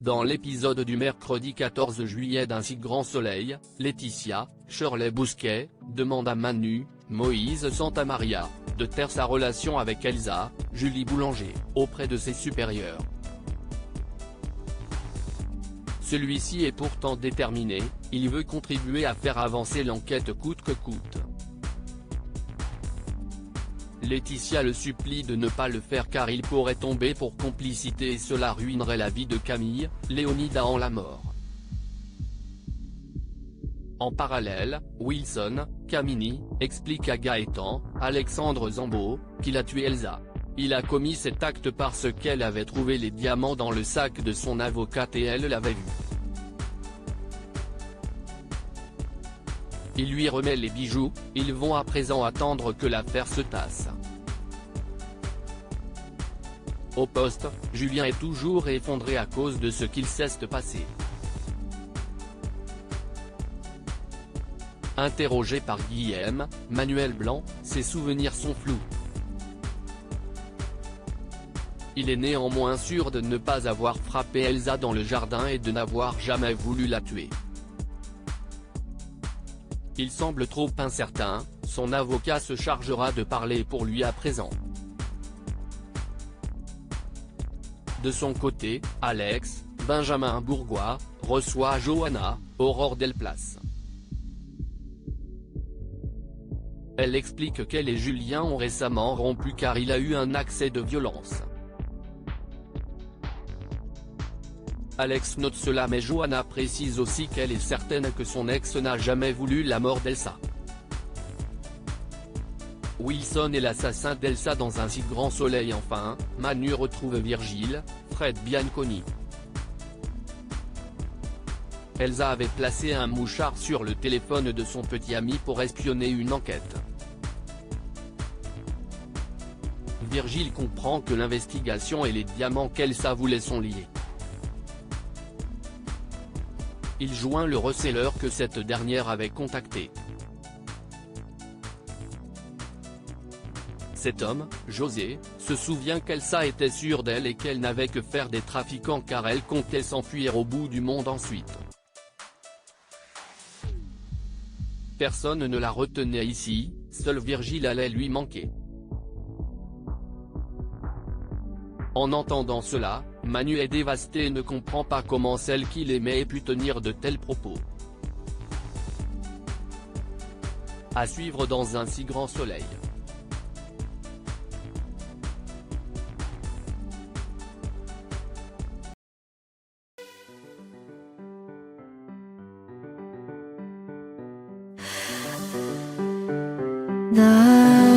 Dans l'épisode du mercredi 14 juillet d'Un si grand soleil, Laetitia, Shirley Bousquet, demande à Manu, Moïse Santamaria, de taire sa relation avec Elsa, Julie Boulanger, auprès de ses supérieurs. Celui-ci est pourtant déterminé, il veut contribuer à faire avancer l'enquête coûte que coûte. Laetitia le supplie de ne pas le faire car il pourrait tomber pour complicité et cela ruinerait la vie de Camille, Léonida en la mort. En parallèle, Wilson, Camini, explique à Gaëtan, Alexandre Zambo, qu'il a tué Elsa. Il a commis cet acte parce qu'elle avait trouvé les diamants dans le sac de son avocate et elle l'avait vu. Il lui remet les bijoux, ils vont à présent attendre que l'affaire se tasse. Au poste, Julien est toujours effondré à cause de ce qu'il s'est passé. Interrogé par Guillaume, Manuel Blanc, ses souvenirs sont flous. Il est néanmoins sûr de ne pas avoir frappé Elsa dans le jardin et de n'avoir jamais voulu la tuer. Il semble trop incertain, son avocat se chargera de parler pour lui à présent. De son côté, Alex, Benjamin Bourgois, reçoit Johanna, Aurore Delplace. Elle explique qu'elle et Julien ont récemment rompu car il a eu un accès de violence. Alex note cela mais Johanna précise aussi qu'elle est certaine que son ex n'a jamais voulu la mort d'Elsa. Wilson est l'assassin d'Elsa dans Un si grand soleil. Enfin, Manu retrouve Virgile, Fred Bianconi. Elsa avait placé un mouchard sur le téléphone de son petit ami pour espionner une enquête. Virgile comprend que l'investigation et les diamants qu'Elsa voulait sont liés. Il joint le receleur que cette dernière avait contacté. Cet homme, José, se souvient qu'Elsa était sûre d'elle et qu'elle n'avait que faire des trafiquants car elle comptait s'enfuir au bout du monde ensuite. Personne ne la retenait ici, seul Virgile allait lui manquer. En entendant cela, Manu est dévasté et ne comprend pas comment celle qu'il aimait ait pu tenir de tels propos. À suivre dans Un si grand soleil. 나